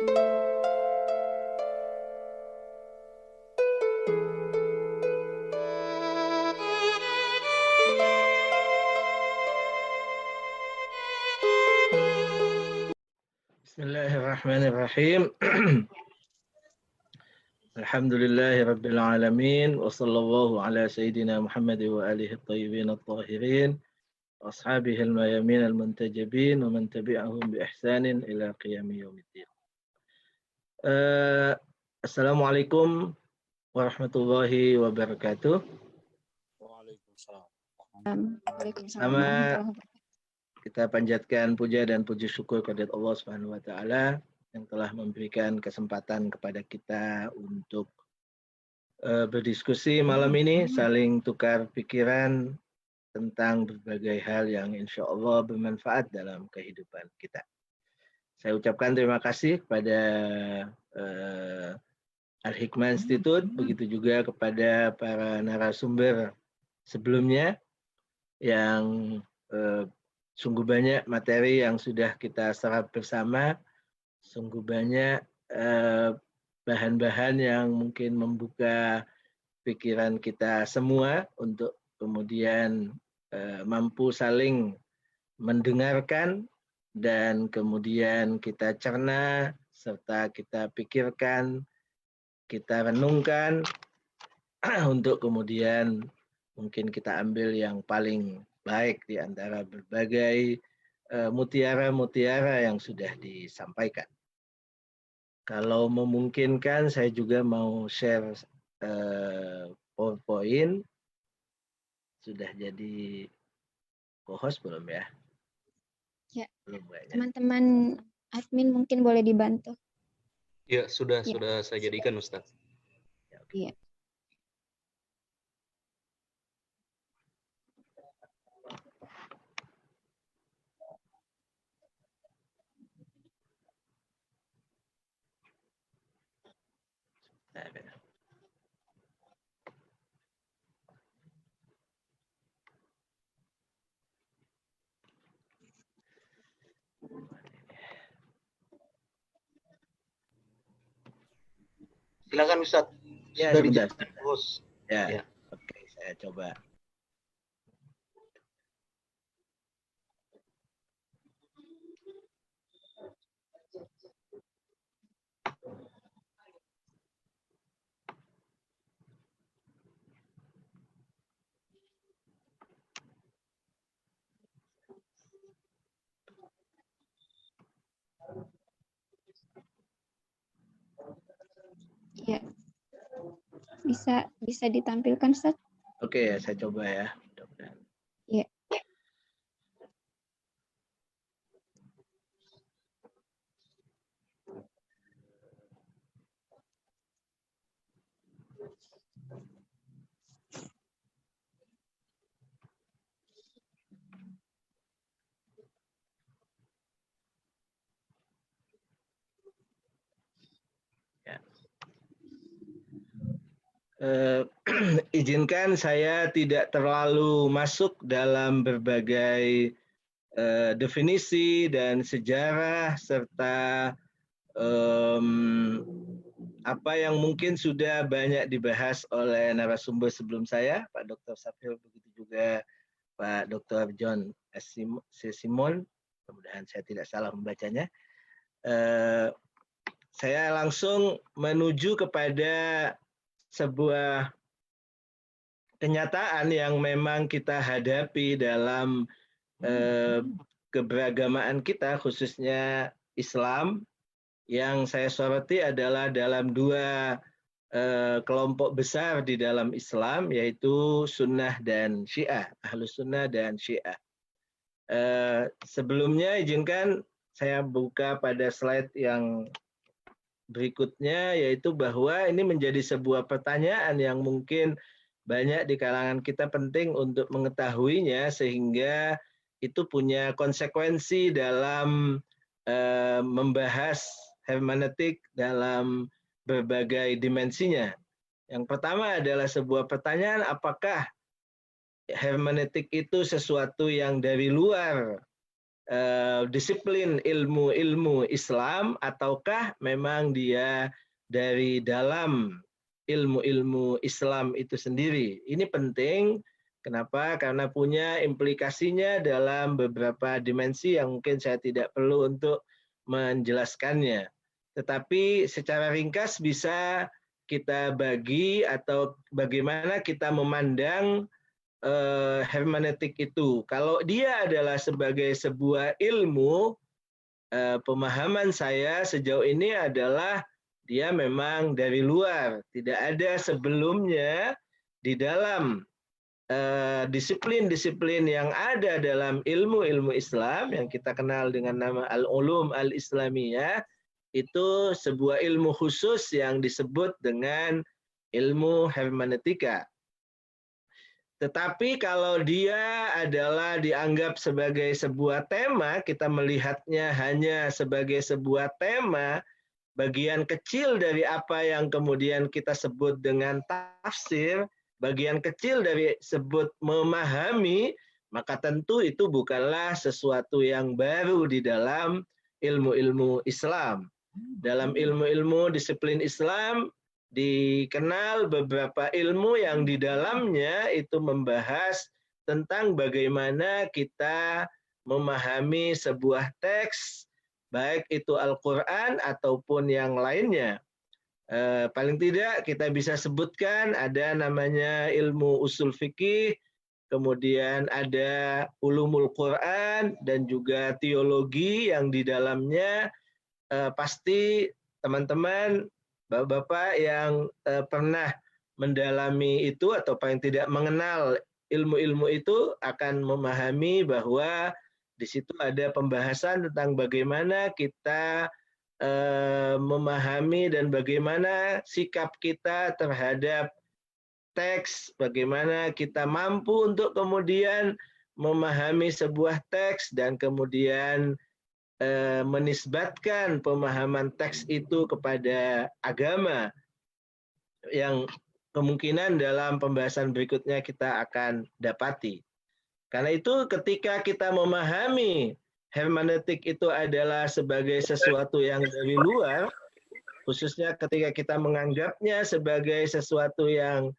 Bismillahirrahmanirrahim. Alhamdulillahirabbil alamin wa sallallahu ala sayyidina Muhammad wa alihi at-tayyibin at-tahirin wa ashabihil mayamin al-muntajabin wa man tabi'ahum bi ihsanin ila qiyami yaumiddin. Assalamualaikum warahmatullahi wabarakatuh. Waalaikumsalam. Sama kita panjatkan puja dan puji syukur kepada Allah Subhanahu wa taala yang telah memberikan kesempatan kepada kita untuk berdiskusi malam ini, saling tukar pikiran tentang berbagai hal yang insya Allah bermanfaat dalam kehidupan kita. Saya ucapkan terima kasih kepada Al-Hikmah Institute, begitu juga kepada para narasumber sebelumnya yang sungguh banyak materi yang sudah kita serap bersama, sungguh banyak bahan-bahan yang mungkin membuka pikiran kita semua untuk kemudian mampu saling mendengarkan dan kemudian kita cerna serta kita pikirkan, kita renungkan untuk kemudian mungkin kita ambil yang paling baik di antara berbagai mutiara-mutiara yang sudah disampaikan. Kalau memungkinkan, saya juga mau share PowerPoint. Sudah jadi co-host belum ya? Ya. Belum kayaknya. Teman-teman admin mungkin boleh dibantu. Ya, sudah saya jadikan, Ustaz. Iya. Silakan, Ustaz. Ya, Sudah sebentar. host. Ya. Oke, saya coba. Ya. Bisa ditampilkan, Ustaz? Oke, ya, saya coba ya. Mudah-mudahan. Iya. Izinkan saya tidak terlalu masuk dalam berbagai definisi dan sejarah serta apa yang mungkin sudah banyak dibahas oleh narasumber sebelum saya, Pak Dr. Safil, begitu juga Pak Dr. John C. Simon, mudah-mudahan saya tidak salah membacanya. Saya langsung menuju kepada sebuah kenyataan yang memang kita hadapi dalam keberagamaan kita, khususnya Islam. Yang saya soroti adalah dalam dua kelompok besar di dalam Islam, yaitu Sunnah dan Syiah, Ahlus Sunnah dan Syiah. Sebelumnya izinkan saya buka pada slide yang berikutnya, yaitu bahwa ini menjadi sebuah pertanyaan yang mungkin banyak di kalangan kita penting untuk mengetahuinya, sehingga itu punya konsekuensi dalam membahas hermeneutik dalam berbagai dimensinya. Yang pertama adalah sebuah pertanyaan, apakah hermeneutik itu sesuatu yang dari luar disiplin ilmu-ilmu Islam ataukah memang dia dari dalam ilmu-ilmu Islam itu sendiri. Ini penting. Kenapa? Karena punya implikasinya dalam beberapa dimensi yang mungkin saya tidak perlu untuk menjelaskannya. Tetapi secara ringkas bisa kita bagi atau bagaimana kita memandang hermeneutik itu. Kalau dia adalah sebagai sebuah ilmu, pemahaman saya sejauh ini adalah dia memang dari luar, tidak ada sebelumnya di dalam disiplin-disiplin yang ada dalam ilmu-ilmu Islam yang kita kenal dengan nama al-ulum al-islamiyah, itu sebuah ilmu khusus yang disebut dengan ilmu hermeneutika. Tetapi kalau dia adalah dianggap sebagai sebuah tema, kita melihatnya hanya sebagai sebuah tema, bagian kecil dari apa yang kemudian kita sebut dengan tafsir, bagian kecil dari sebut memahami, maka tentu itu bukanlah sesuatu yang baru di dalam ilmu-ilmu Islam. Dalam ilmu-ilmu disiplin Islam, dikenal beberapa ilmu yang di dalamnya itu membahas tentang bagaimana kita memahami sebuah teks, baik itu Al-Quran ataupun yang lainnya. Paling tidak kita bisa sebutkan ada namanya ilmu usul fikih, kemudian ada ulumul Quran, dan juga teologi yang di dalamnya pasti teman-teman Bapak-bapak yang pernah mendalami itu atau paling tidak mengenal ilmu-ilmu itu akan memahami bahwa di situ ada pembahasan tentang bagaimana kita memahami dan bagaimana sikap kita terhadap teks, bagaimana kita mampu untuk kemudian memahami sebuah teks dan kemudian menisbatkan pemahaman teks itu kepada agama yang kemungkinan dalam pembahasan berikutnya kita akan dapati. Karena itu ketika kita memahami hermeneutik itu adalah sebagai sesuatu yang dari luar, khususnya ketika kita menganggapnya sebagai sesuatu yang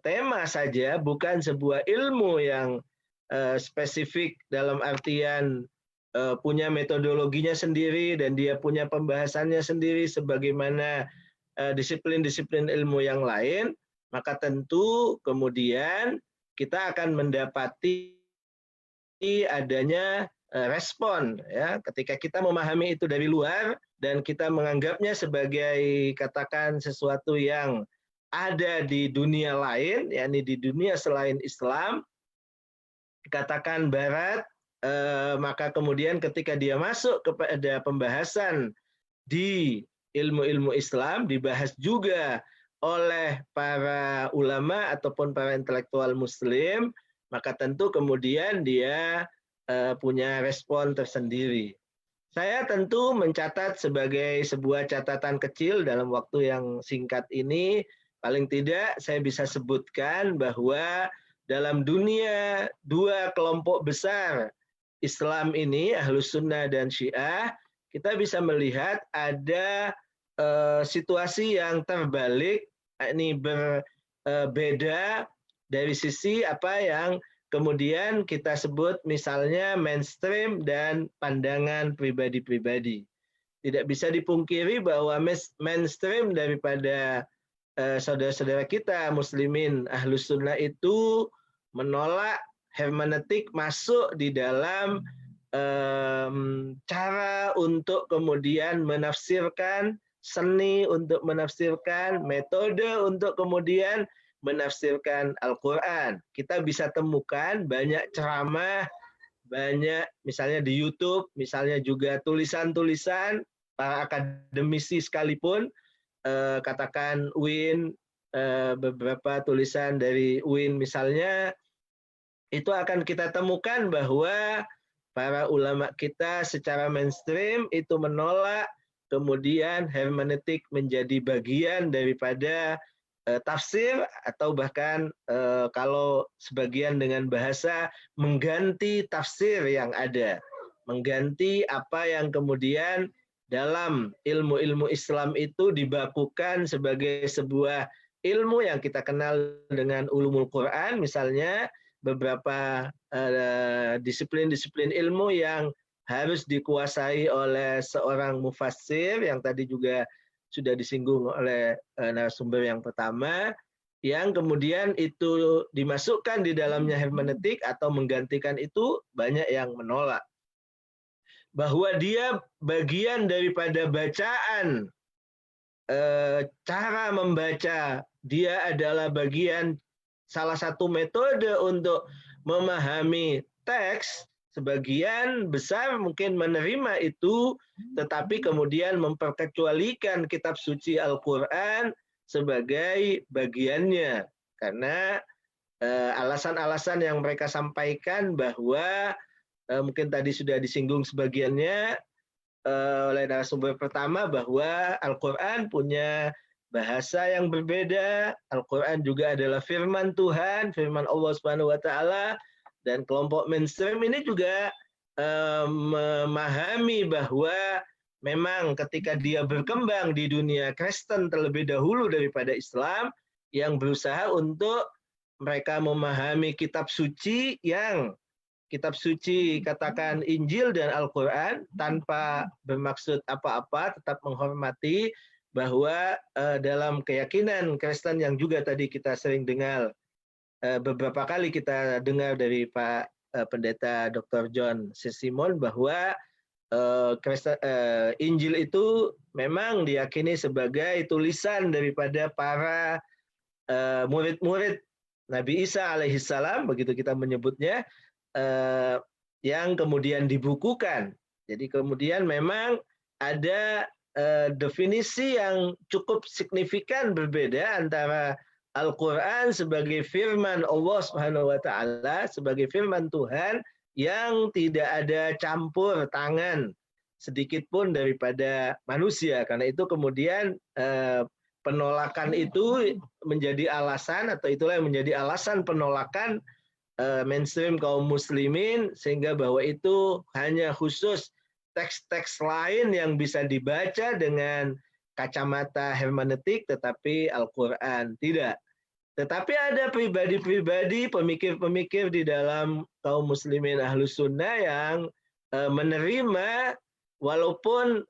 tema saja, bukan sebuah ilmu yang spesifik dalam artian punya metodologinya sendiri dan dia punya pembahasannya sendiri sebagaimana disiplin-disiplin ilmu yang lain, maka tentu kemudian kita akan mendapati adanya respon ya ketika kita memahami itu dari luar dan kita menganggapnya sebagai katakan sesuatu yang ada di dunia lain, yakni di dunia selain Islam, katakan Barat. Maka kemudian ketika dia masuk kepada pembahasan di ilmu-ilmu Islam, dibahas juga oleh para ulama ataupun para intelektual muslim, maka tentu kemudian dia punya respon tersendiri. Saya tentu mencatat sebagai sebuah catatan kecil dalam waktu yang singkat ini, paling tidak saya bisa sebutkan bahwa dalam dunia dua kelompok besar Islam ini, Ahlus Sunnah dan Syiah, kita bisa melihat ada situasi yang terbalik, ini berbeda dari sisi apa yang kemudian kita sebut misalnya mainstream dan pandangan pribadi-pribadi. Tidak bisa dipungkiri bahwa mainstream daripada saudara-saudara kita muslimin Ahlus Sunnah itu menolak hermeneutik masuk di dalam cara untuk kemudian menafsirkan, seni untuk menafsirkan, metode untuk kemudian menafsirkan Al-Quran. Kita bisa temukan banyak ceramah, banyak misalnya di YouTube, misalnya juga tulisan-tulisan para akademisi sekalipun, katakan UIN, beberapa tulisan dari UIN misalnya, itu akan kita temukan bahwa para ulama kita secara mainstream itu menolak kemudian hermeneutik menjadi bagian daripada tafsir atau bahkan kalau sebagian dengan bahasa mengganti tafsir yang ada, mengganti apa yang kemudian dalam ilmu-ilmu Islam itu dibakukan sebagai sebuah ilmu yang kita kenal dengan ulumul Quran, misalnya beberapa disiplin-disiplin ilmu yang harus dikuasai oleh seorang mufassir yang tadi juga sudah disinggung oleh narasumber yang pertama, yang kemudian itu dimasukkan di dalamnya hermeneutik atau menggantikan itu, banyak yang menolak. Bahwa dia bagian daripada bacaan, cara membaca, dia adalah bagian salah satu metode untuk memahami teks. Sebagian besar mungkin menerima itu, tetapi kemudian memperkecualikan kitab suci Al-Quran sebagai bagiannya. Karena alasan-alasan yang mereka sampaikan bahwa mungkin tadi sudah disinggung sebagiannya oleh narasumber pertama, bahwa Al-Quran punya bahasa yang berbeda. Al-Quran juga adalah firman Tuhan, firman Allah Subhanahu wa taala. Dan kelompok mainstream ini juga memahami bahwa memang ketika dia berkembang di dunia Kristen terlebih dahulu daripada Islam, yang berusaha untuk mereka memahami kitab suci, yang kitab suci katakan Injil dan Al-Quran, tanpa bermaksud apa-apa, tetap menghormati bahwa dalam keyakinan Kristen yang juga tadi kita sering dengar, beberapa kali kita dengar dari Pak Pendeta Dr. John C. Simon, bahwa Injil itu memang diyakini sebagai tulisan daripada para murid-murid Nabi Isa alaihissalam, begitu kita menyebutnya, yang kemudian dibukukan. Jadi kemudian memang ada definisi yang cukup signifikan berbeda antara Al-Quran sebagai firman Allah Subhanahu wa taala, sebagai firman Tuhan yang tidak ada campur tangan sedikit pun daripada manusia. Karena itu kemudian penolakan itu menjadi alasan, atau itulah yang menjadi alasan penolakan mainstream kaum muslimin, sehingga bahwa itu hanya khusus teks-teks lain yang bisa dibaca dengan kacamata hermeneutik, tetapi Al-Quran tidak. Tetapi ada pribadi-pribadi, pemikir-pemikir di dalam kaum muslimin Ahlus Sunnah yang menerima, walaupun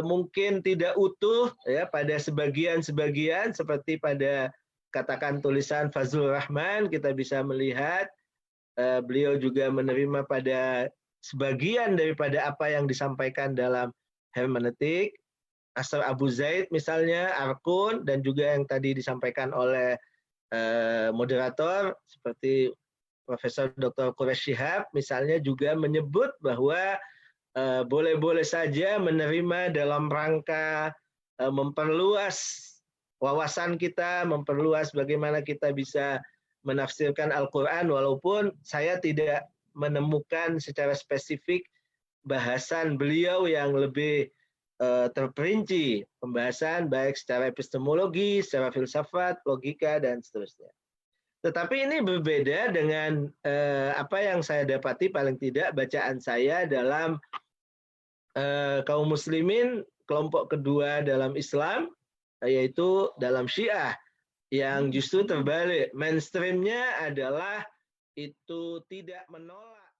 mungkin tidak utuh ya, pada sebagian-sebagian, seperti pada katakan tulisan Fazlur Rahman, kita bisa melihat beliau juga menerima pada sebagian daripada apa yang disampaikan dalam hermeneutik. Asar Abu Zaid misalnya, Arkun, dan juga yang tadi disampaikan oleh moderator seperti Profesor Dr. Quraish Shihab misalnya, juga menyebut bahwa boleh-boleh saja menerima dalam rangka memperluas wawasan kita, memperluas bagaimana kita bisa menafsirkan Al-Quran, walaupun saya tidak menemukan secara spesifik bahasan beliau yang lebih terperinci, pembahasan baik secara epistemologi, secara filsafat, logika, dan seterusnya. Tetapi ini berbeda dengan apa yang saya dapati, paling tidak bacaan saya dalam kaum muslimin kelompok kedua dalam Islam, yaitu dalam Syiah, yang justru terbalik. Mainstreamnya adalah itu tidak menolak